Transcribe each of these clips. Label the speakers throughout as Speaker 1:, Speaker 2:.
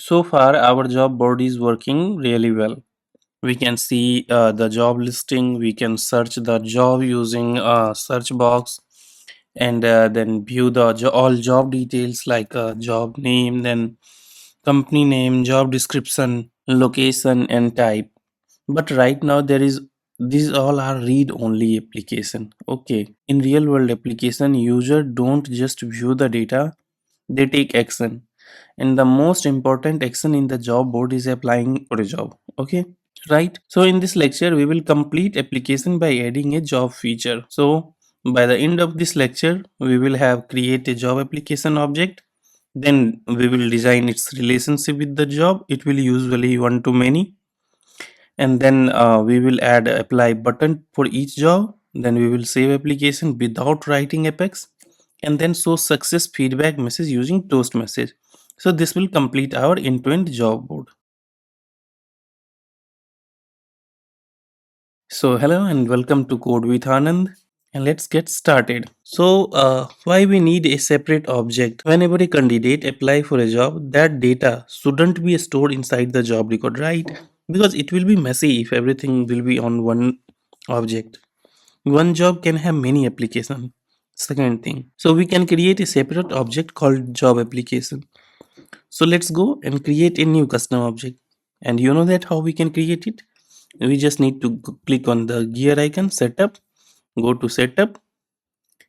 Speaker 1: So far, our job board is working really well. We can see the job listing. We can search the job using search box, and then view the all job details like job name, then company name, job description, location, and type. But right now, there is these all are read only application. Okay, in real world application, user don't just view the data; they take action, and the most important action in the job board is applying for a job. Okay, right? So in this lecture we will complete application by adding a job feature. So by the end of this lecture we will have create a job application object, then we will design its relationship with the job. It will usually one to many, and then we will add apply button for each job. Then we will save application without writing apex, and then show success feedback message using toast message. So this will complete our end-to-end job board. So hello and welcome to Code with Anand, and let's get started. So why we need a separate object? Whenever a candidate apply for a job, that data shouldn't be stored inside the job record, right? Because it will be messy if everything will be on one object. One job can have many applications. Second thing, so we can create a separate object called job application. So let's go and create a new custom object. And you know that how we can create it? We just need to click on the gear icon, setup, go to setup,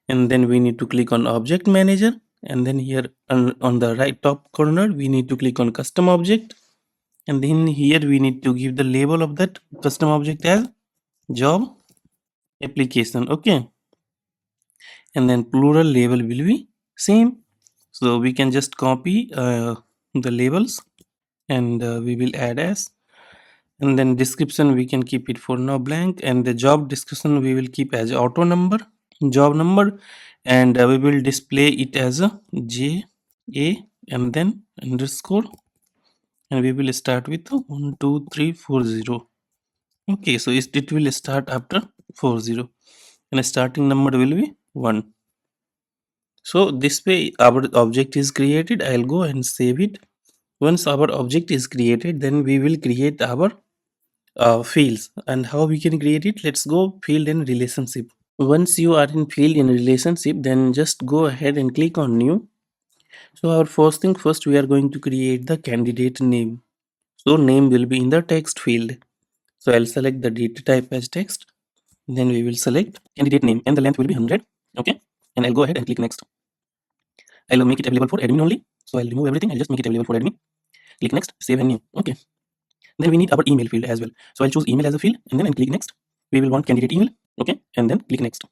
Speaker 1: and then we need to click on object manager. And then here on the right top corner, we need to click on custom object. And then here we need to give the label of that custom object as job application. Okay. And then plural label will be same. So we can just copy the labels, and we will add as, and then description we can keep it for now blank, and the job description we will keep as auto number, job number, and we will display it as a j a and then underscore, and we will start with 12340. Okay, so it will start after 40, and starting number will be 1. So this way our object is created. I'll go and save it. Once our object is created, then we will create our fields. And how we can create it? Let's go field and relationship. Once you are in field in relationship, then just go ahead and click on new. So our first thing first, we are going to create the candidate name. So name will be in the text field. So I'll select the data type as text. Then we will select candidate name, and the length will be 100. Okay, and I'll go ahead and click next. I'll make it available for admin only. So I'll remove everything. I'll just make it available for admin. Click next, save and new. Okay. Then we need our email field as well. So I'll choose email as a field, and then I'll click next. We will want candidate email. Okay, and then click next.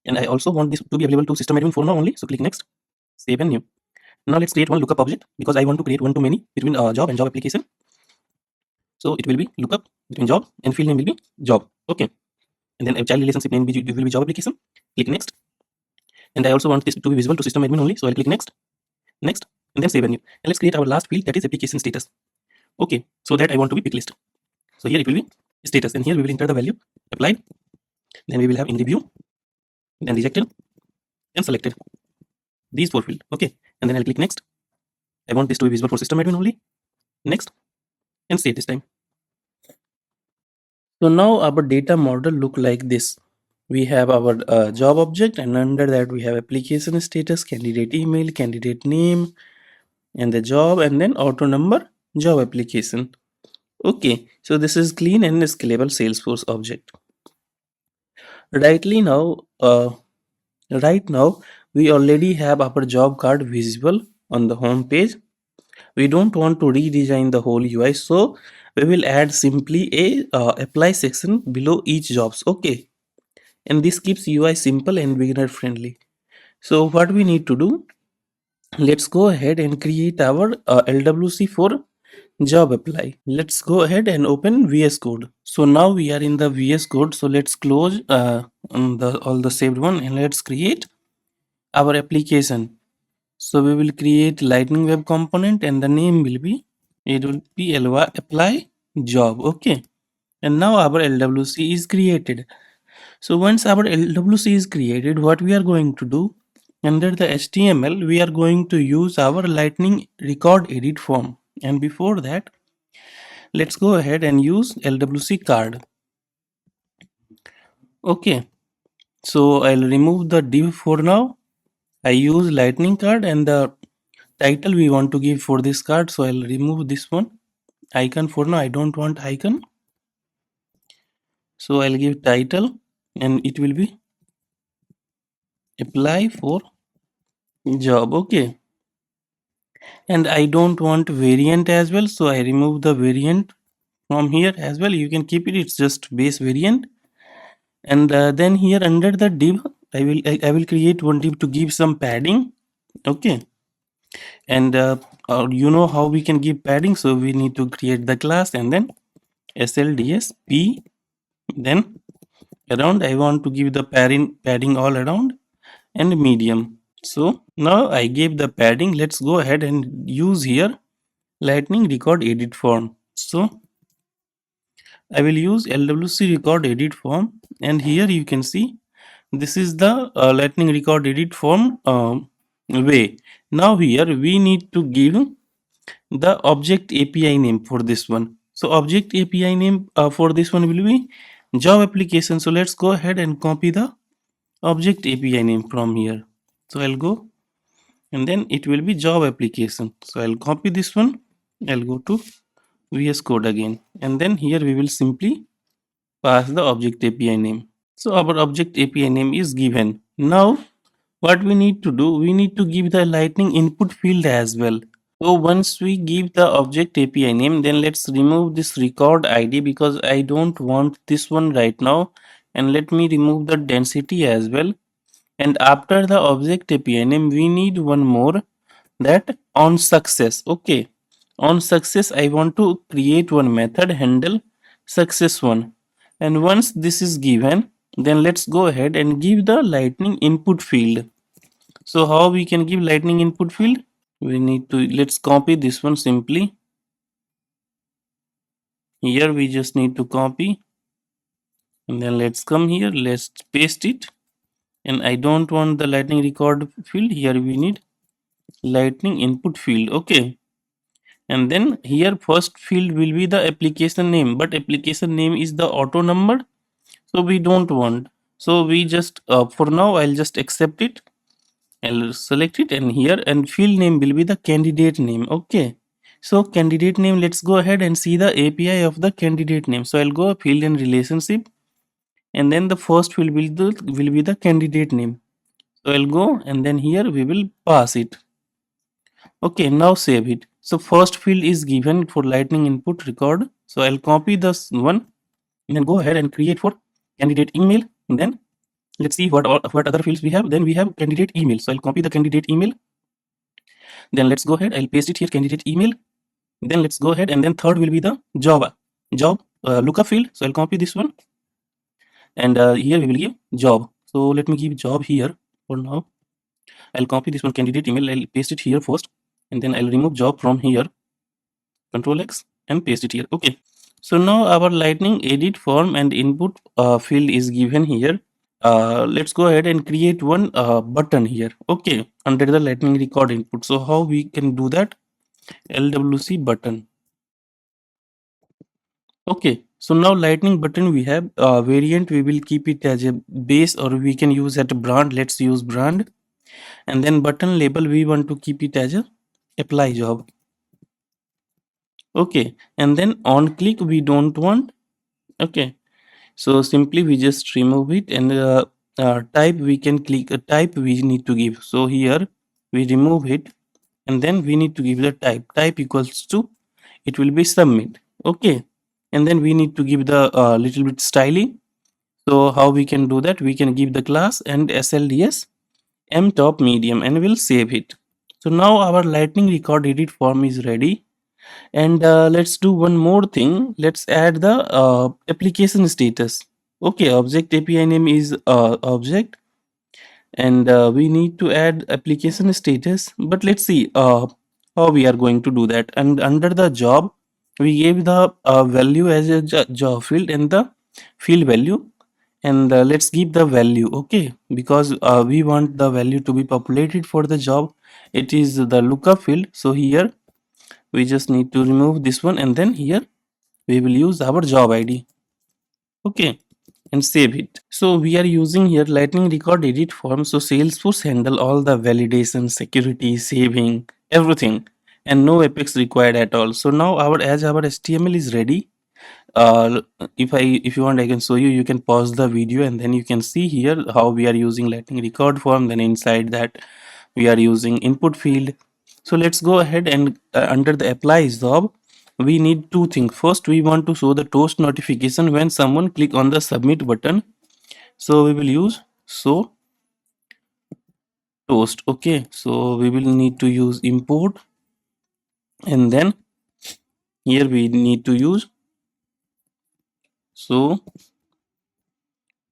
Speaker 1: And I also want this to be available to system admin for now only. So click next, save and new. Now let's create one lookup object, because I want to create one to many between job and job application. So it will be lookup between job, and field name will be job. Okay, and then a child relationship name will be job application. Click next. And I also want this to be visible to system admin only. So I'll click next, next, and then save and new. And let's create our last field, that is application status. Okay, so that I want to be pick list. So here it will be status, and here we will enter the value applied. Then we will have in review, then rejected, and selected. These 4 field. Okay, and then I'll click next. I want this to be visible for system admin only. Next, and save this time. So now our data model look like this. We have our job object, and under that we have application status, candidate email, candidate name, and the job, and then auto number, job application. Okay, so this is clean and scalable Salesforce object. Rightly now, right now we already have our job card visible on the home page. We don't want to redesign the whole UI, so we will add simply a apply section below each jobs. Okay, and this keeps UI simple and beginner friendly. So what we need to do? Let's go ahead and create our LWC for job apply. Let's go ahead and open VS Code. So now we are in the VS Code. So let's close all the saved one, and let's create our application. So we will create lightning web component, and the name will be, it will be apply job. Okay, and now our LWC is created. So once our LWC is created, what we are going to do, under the HTML we are going to use our lightning record edit form. And before that, let's go ahead and use LWC card. Okay, so I'll remove the div for now. I use lightning card and the title we want to give for this card, so I'll remove this one. Icon for now, I don't want icon, so I'll give title and it will be apply for job. Okay, and I don't want variant as well, so I remove the variant from here as well. You can keep it, it's just base variant. And then here under the div, I will create one div to give some padding. Okay, and you know how we can give padding, so we need to create the class and then SLDS P, then around I want to give the padding all around and medium. So now I gave the padding. Let's go ahead and use here lightning record edit form. So I will use LWC record edit form, and here you can see this is the lightning record edit form way. Now here we need to give the object API name for this one. So object API name for this one will be job application. So let's go ahead and copy the object API name from here. So I'll go and then it will be job application. So I'll copy this one. I'll go to VS Code again, and then here we will simply pass the object API name. So our object API name is given. Now what we need to do, we need to give the lightning input field as well. So once we give the object API name, then let's remove this record ID because I don't want this one right now, and let me remove the density as well. And after the object API name, we need one more, that on success. Okay, on success I want to create one method handle success one, and once this is given, then let's go ahead and give the lightning input field. So how we can give lightning input field, we need to, let's copy this one simply. Here we just need to copy, and then let's come here, let's paste it. And I don't want the lightning record field, here we need lightning input field. Okay, and then here first field will be the application name, but application name is the auto number, so we don't want. So we just for now I'll just accept it. I'll select it, and here, and field name will be the candidate name. Okay, so candidate name, let's go ahead and see the API of the candidate name. So I'll go field and relationship, and then the first field will be the candidate name. So I'll go, and then here we will pass it. Okay, now save it. So first field is given for lightning input record. So I'll copy this one and then go ahead and create for candidate email. And then let's see what other fields we have. Then we have candidate email. So I'll copy the candidate email. Then let's go ahead. I'll paste it here, candidate email. Then let's go ahead, and then third will be the job lookup field. So I'll copy this one, and here we will give job. So let me give job here for now. I'll copy this one, candidate email. I'll paste it here first, and then I'll remove job from here. Control X and paste it here. Okay. So now our lightning edit form and input field is given here. Let's go ahead and create one button here. Okay, under the lightning record input. So how we can do that? LWC button. Okay, so now lightning button we have variant, we will keep it as a base, or we can use at brand. Let's use brand. And then button label, we want to keep it as a apply job. Okay, and then on click we don't want. Okay, so simply we just remove it, and type we can click a type we need to give. So here we remove it, and then we need to give the type equals to, it will be submit. Okay, and then we need to give the little bit styling. So how we can do that, we can give the class and SLDS M top medium, and we'll save it. So now our lightning record edit form is ready. And let's do one more thing. Let's add the application status. Okay, object API name is object, and we need to add application status. But let's see how we are going to do that. And under the job, we gave the value as a job field and the field value, and let's give the value. Okay, because we want the value to be populated for the job. It is the lookup field, so here we just need to remove this one, and then here we will use our job id. Okay, and save it. So we are using here lightning record edit form. So Salesforce handle all the validation, security, saving, everything, and no apex required at all. So now our HTML is ready. If you want, I can show you. You can pause the video and then you can see here how we are using lightning record form. Then inside that we are using input field. So let's go ahead and under the apply job, we need two things. First, we want to show the toast notification when someone click on the submit button. So we will use show toast. Okay, so we will need to use import, and then here we need to use so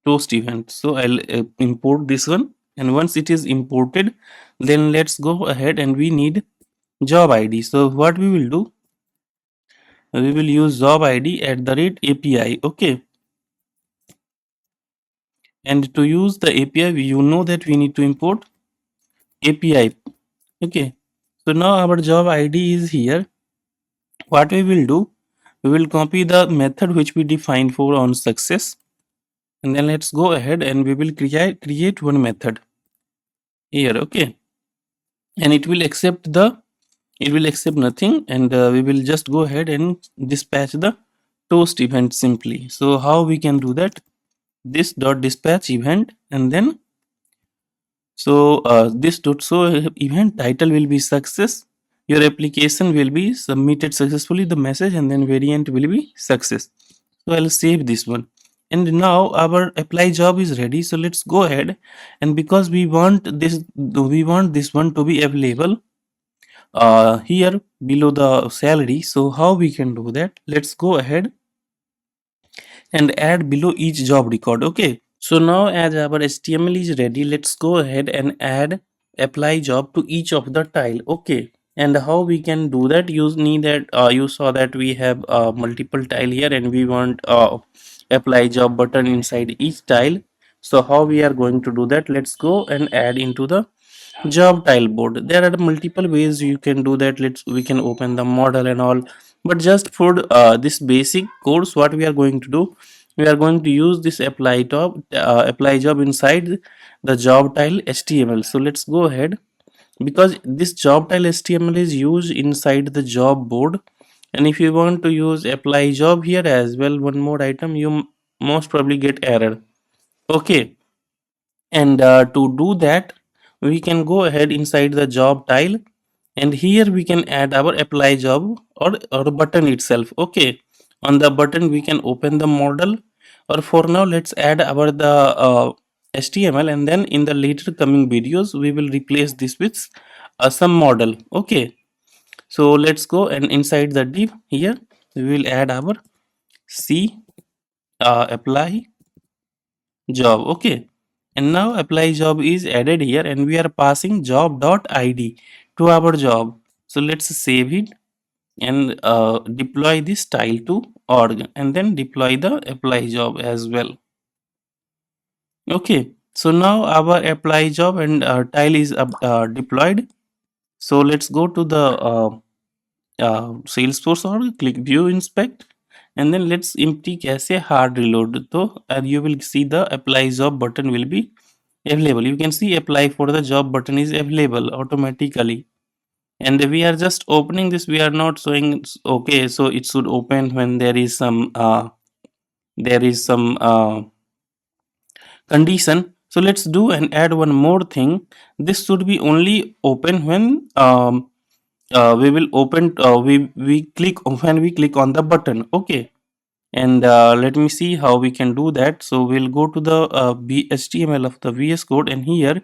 Speaker 1: toast event. So I'll import this one, and once it is imported, then let's go ahead and we need job id. So what we will do, we will use job id at the rate API. Okay, and to use the API, you know that we need to import API. Okay, so now our job id is here. What we will do, we will copy the method which we defined for on success, and then let's go ahead and we will create one method here. Okay, and it will accept nothing, and we will just go ahead and dispatch the toast event simply. So how we can do that? This dot dispatch event, and then so this dot show event title will be success. Your application will be submitted successfully, the message, and then variant will be success. So I'll save this one. And now our apply job is ready. So let's go ahead, and because we want this one to be available here below the salary. So how we can do that? Let's go ahead and add below each job record. Okay, so now as our HTML is ready, let's go ahead and add apply job to each of the tile. Okay, and how we can do that? You need that you saw that we have multiple tile here, and we want apply job button inside each tile. So how we are going to do that? Let's go and add into the job tile board. There are multiple ways you can do that. We can open the model and all, but just for this basic course, what we are going to do, we are going to use this apply job inside the job tile HTML. So let's go ahead, because this job tile HTML is used inside the job board, and if you want to use apply job here as well, one more item, you most probably get error. Okay, and to do that, we can go ahead inside the job tile, and here we can add our apply job or button itself. Okay, on the button we can open the model, or for now let's add our the HTML, and then in the later coming videos we will replace this with some model. Okay, so let's go, and inside the div here we will add our C apply job. Okay, and now apply job is added here, and we are passing job dot id to our job. So let's save it and deploy this tile to org, and then deploy the apply job as well. Okay, so now our apply job and tile is deployed. So let's go to the Salesforce org, click view inspect, and then let's empty cache hard reload. So and you will see the apply job button will be available. You can see apply for the job button is available automatically, and we are just opening this. We are not showing. Okay, so it should open when there is some condition. So let's do and add one more thing. This should be only open when we will open we click when we click on the button. Okay, and let me see how we can do that. So we'll go to the HTML of the VS Code, and here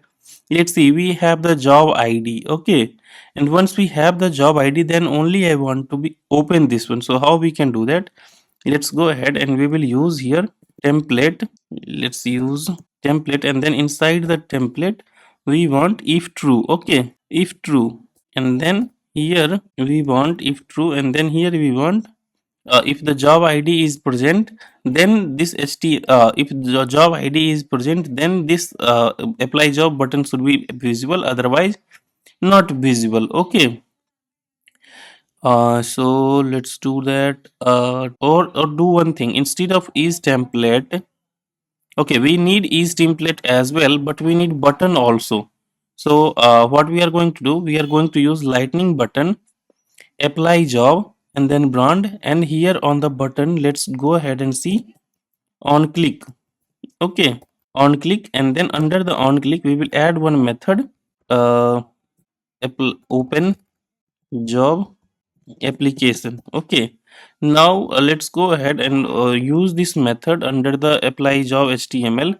Speaker 1: let's see, we have the job ID. Okay, and once we have the job ID, then only I want to be open this one. So how we can do that? Let's go ahead and we will use here template. Let's use template, and then inside the template we want if true. Okay, if true, and then here we want if true, and then here we want if the job id is present, then this if the job id is present, then this apply job button should be visible, otherwise not visible. Okay, So let's do that. Or do one thing instead of is template. Okay, we need is template as well, but we need button also. So what we are going to do, we are going to use lightning button, apply job, and then brand. And here on the button, let's go ahead and see on click. Okay, on click, and then under the on click, we will add one method. Uh, open job application. Okay, now let's go ahead and use this method under the apply job HTML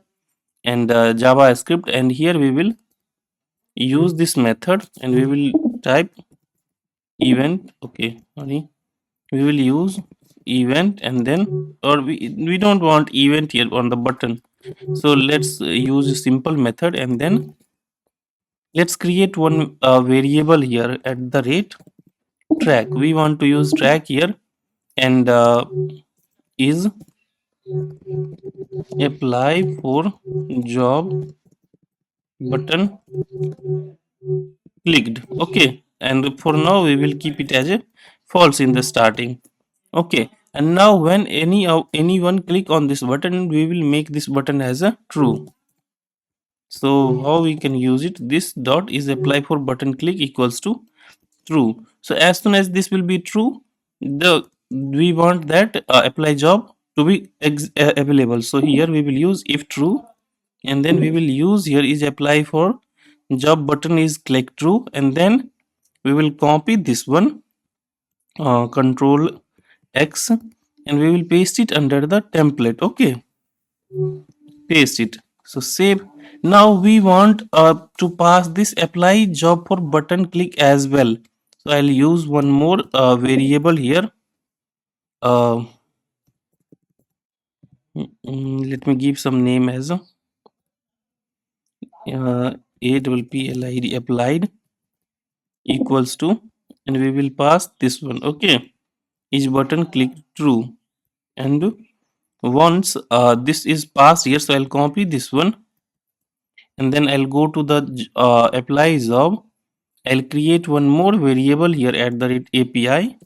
Speaker 1: and JavaScript, and here we will use this method and we will type event. Okay, sorry, we will use event, and then or we don't want event here on the button, so let's use a simple method, and then let's create one variable here at the rate track. We want to use track here, and is apply for job button clicked. Okay, and for now we will keep it as a false in the starting. Okay, and now when anyone click on this button, we will make this button as a true. So how we can use it, this dot is apply for button click equals to true. So as soon as this will be true, the we want that apply job to be available. So here we will use if true, and then we will use here is apply for job button is click true, and then we will copy this one, control X, and we will paste it under the template. Okay, paste it. So save. Now we want to pass this apply job for button click as well. So I'll use one more variable here. uh, Let me give some name as APPLID applied equals to, and we will pass this one. Okay, each button click true, and once this is passed here, so I'll copy this one, and then I'll go to the apply job. I'll create one more variable here at the rate API.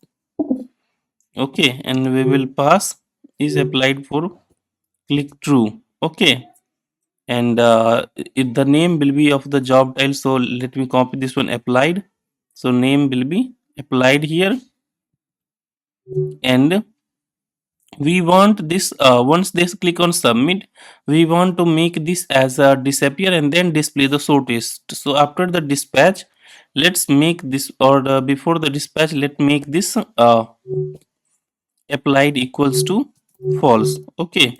Speaker 1: Okay, and we will pass is applied for click true. Okay, and the name will be of the job title. So let me copy this one, applied. So name will be applied here, and we want this once this click on submit, we want to make this as a disappear and then display the shortest. So after the dispatch, let's make this, or before the dispatch, let make this applied equals to false. Okay,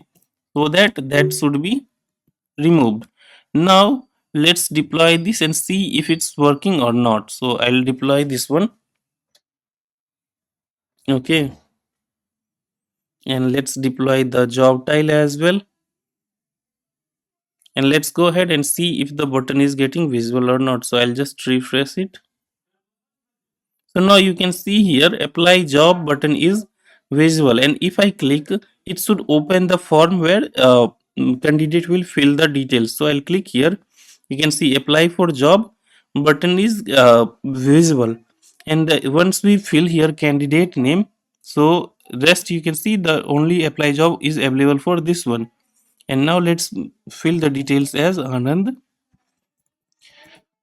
Speaker 1: so that should be removed. Now let's deploy this and see if it's working or not. So I'll deploy this one. Okay, and let's deploy the job tile as well, and let's go ahead and see if the button is getting visible or not. So I'll just refresh it. So now you can see here apply job button is visible, and if I click, it should open the form where candidate will fill the details. So I'll click here. You can see apply for job button is visible, and once we fill here candidate name, so rest you can see the only apply job is available for this one. And now let's fill the details as Anand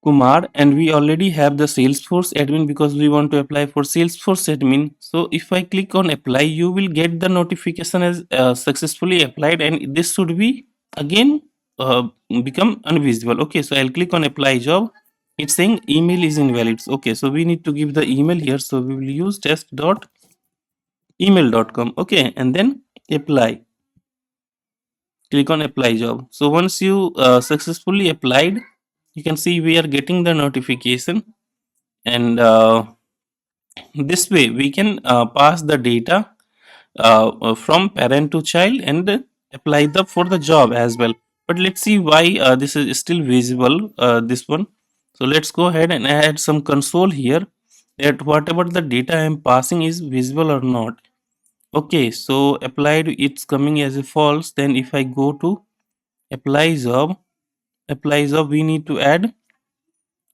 Speaker 1: Kumar, and we already have the Salesforce admin because we want to apply for Salesforce admin. So if I click on apply, you will get the notification as successfully applied, and this should be again become invisible. Okay, so I'll click on apply job. It's saying email is invalid. Okay, so we need to give the email here. So we will use test.email.com. Okay, and then apply. Click on apply job. So once you successfully applied, you can see we are getting the notification, and this way we can pass the data from parent to child and apply the for the job as well. But let's see why this is still visible, this one. So let's go ahead and add some console here, that whatever the data I am passing is visible or not. Okay, so applied, it's coming as a false. Then if I go to apply job, we need to add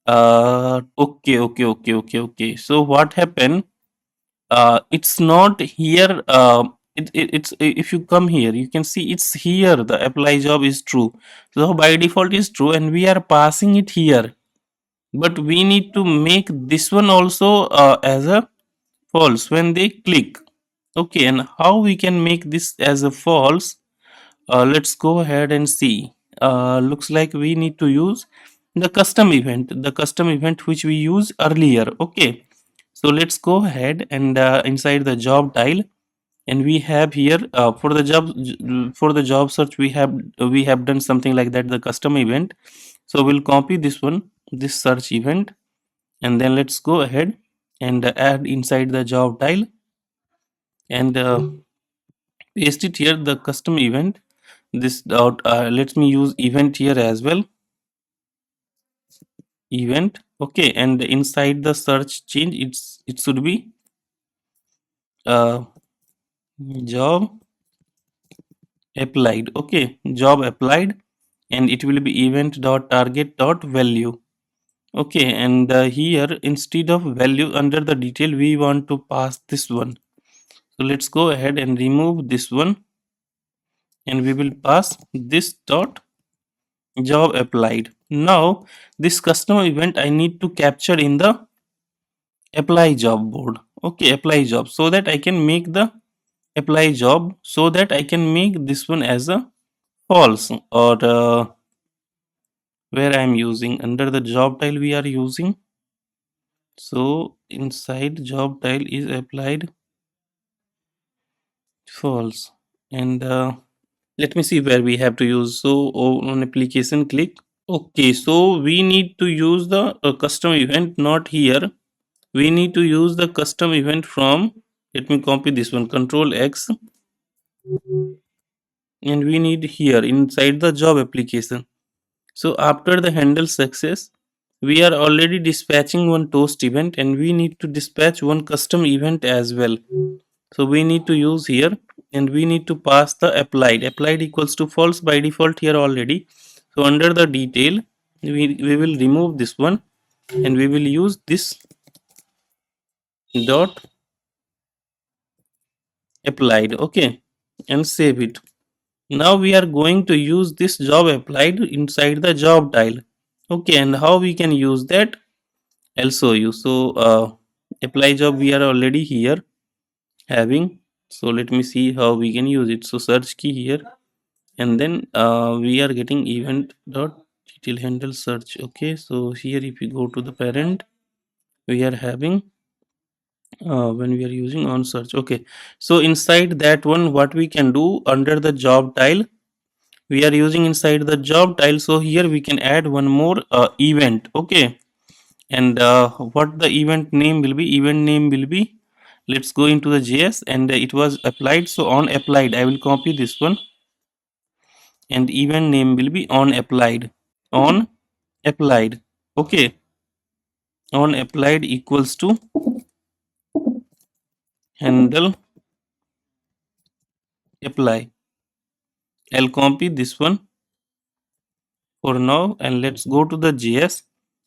Speaker 1: okay. So what happened, it's not here. It's if you come here, you can see it's here. The apply job is true. So by default is true, and we are passing it here. But we need to make this one also as a false when they click. Okay, and how we can make this as a false? Let's go ahead and see. Looks like we need to use the custom event which we used earlier. Okay, so let's go ahead and inside the job tile, and we have here for the job search we have done something like that, the custom event. So we'll copy this one, this search event, and then let's go ahead and add inside the job tile and paste it here, the custom event. This dot let me use event here as well, event. Okay, and inside the search change, it should be uh, job applied. Okay, job applied, and it will be event dot target dot value. Okay, and here instead of value under the detail we want to pass this one. So let's go ahead and remove this one, and we will pass this dot job applied. Now this customer event I need to capture in the apply job board. Okay, apply job, so that I can make the apply job, so that I can make this one as a false, or where I am using under the job tile we are using. So inside job tile is applied false, and let me see where we have to use. So on application click. Okay, so we need to use the custom event, not here. We need to use the custom event from, let me copy this one, control X, and we need here inside the job application. So after the handle success, we are already dispatching one toast event, and we need to dispatch one custom event as well. So we need to use here, and we need to pass the applied equals to false by default here already. So under the detail, we will remove this one, and we will use this dot applied. Okay, and save it. Now we are going to use this job applied inside the job tile. Okay, and how we can use that, I'll show you. So apply job we are already here having. So let me see how we can use it. So search key here, and then we are getting event dot detail handle search. Okay, so here if you go to the parent, we are having when we are using on search. Okay, so inside that one, what we can do under the job tile, we are using inside the job tile. So here we can add one more event. Okay, and what the event name will be, event name will be, let's go into the JS, and it was applied. So on applied, I will copy this one, and event name will be on applied, on applied. Okay, on applied equals to handle apply. I'll copy this one for now, and let's go to the JS,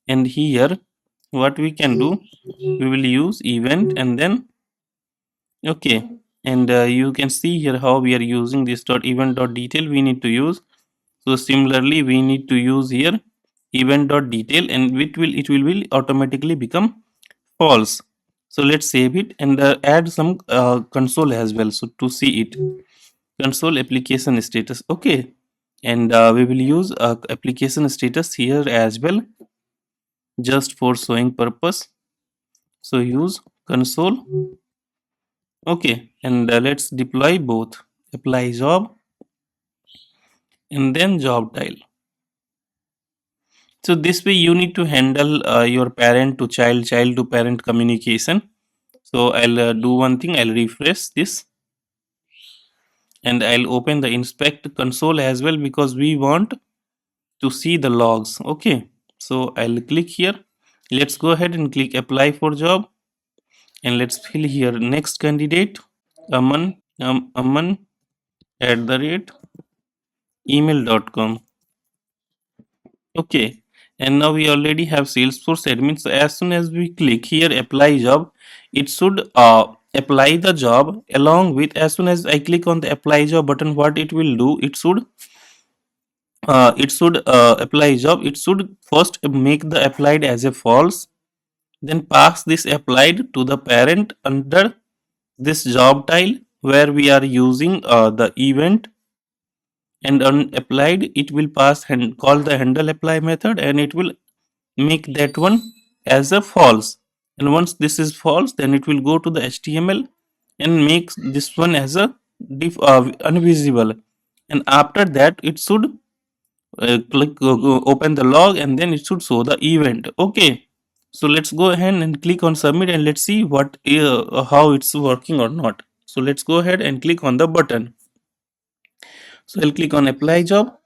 Speaker 1: and here what we can do, we will use event, and then okay, and you can see here how we are using this dot event dot detail we need to use. So similarly we need to use here event dot detail, and it will automatically become false. So let's save it, and add some console as well, so to see it, console application status. Okay, and we will use application status here as well, just for showing purpose. So use console. Okay, and let's deploy both apply job and then job tile. So this way you need to handle your parent to child, child to parent communication. So I'll do one thing, I'll refresh this, and I'll open the inspect console as well, because we want to see the logs. Okay, so I'll click here. Let's go ahead and click apply for job, and let's fill here next candidate, Aman at the rate email.com. Okay, and now we already have Salesforce admin. So as soon as we click here apply job, it should apply the job. Along with, as soon as I click on the apply job button, what it will do, it should apply job. It should first make the applied as a false, then pass this applied to the parent under this job tile where we are using the event, and on applied it will pass and call the handle apply method, and it will make that one as a false. And once this is false, then it will go to the HTML and makes this one as a invisible. And after that it should open the log, and then it should show the event. Okay, so let's go ahead and click on submit, and let's see what how it's working or not. So let's go ahead and click on the button. So I'll click on apply job.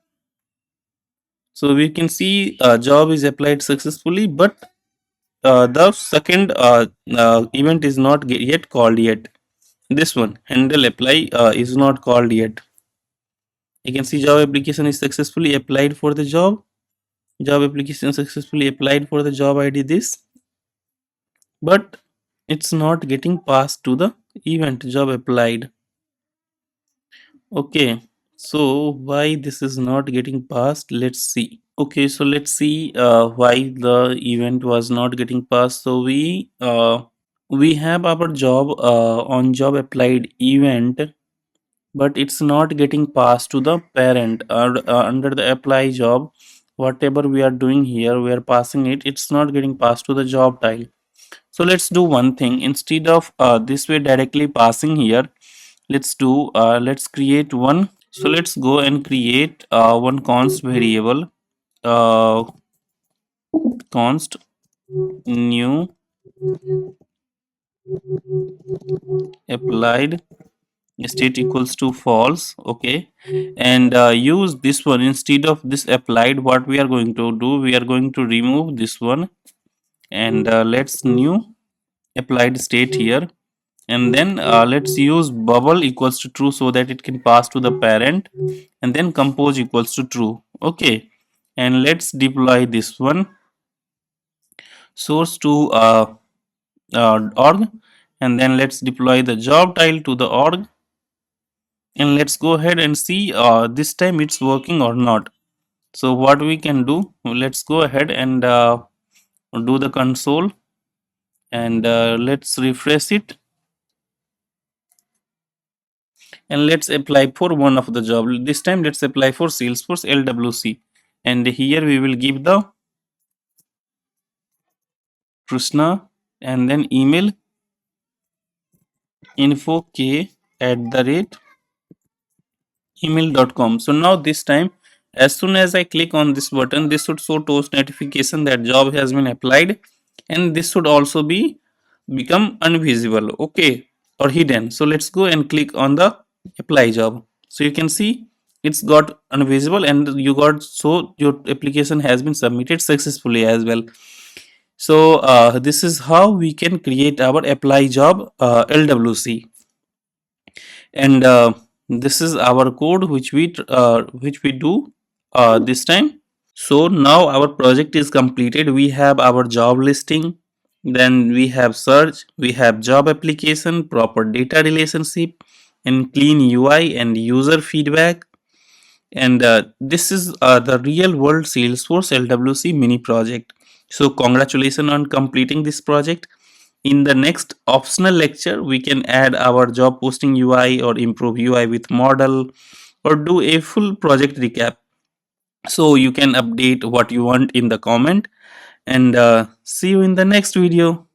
Speaker 1: So we can see job is applied successfully, but the second event is not yet called yet. This one handle apply is not called yet. You can see job application is successfully applied for the job. Job application successfully applied for the job ID this, but it's not getting passed to the event job applied. Okay, so why this is not getting passed? Let's see. Okay, so let's see why the event was not getting passed. So we have our job on job applied event, but it's not getting passed to the parent under the apply job. Whatever we are doing here, we are passing it. It's not getting passed to the job tile. So let's do one thing. Instead of this way directly passing here, let's create one. So let's go and create one const variable, uh, const new applied state equals to false. Okay, and use this one instead of this applied. What we are going to do, we are going to remove this one, and let's new applied state here, and then let's use bubble equals to true so that it can pass to the parent, and then compose equals to true. Okay, and let's deploy this one source to org, and then let's deploy the job tile to the org, and let's go ahead and see this time it's working or not. So what we can do, let's go ahead and do the console, and let's refresh it, and let's apply for one of the job. This time let's apply for Salesforce LWC, and here we will give the Krishna, and then email info k @ email.com. So now this time, as soon as I click on this button, this should show toast notification that job has been applied, and this should also be become invisible, okay, or hidden. So let's go and click on the apply job. So you can see it's got invisible, and you got, so your application has been submitted successfully as well. So this is how we can create our apply job LWC, and this is our code which we do this time. So now our project is completed. We have our job listing, then we have search, we have job application, proper data relationship, and clean UI and user feedback. And this is the real world Salesforce LWC mini project. So congratulations on completing this project. In the next optional lecture, we can add our job posting UI or improve UI with model, or do a full project recap. So you can update what you want in the comment, and see you in the next video.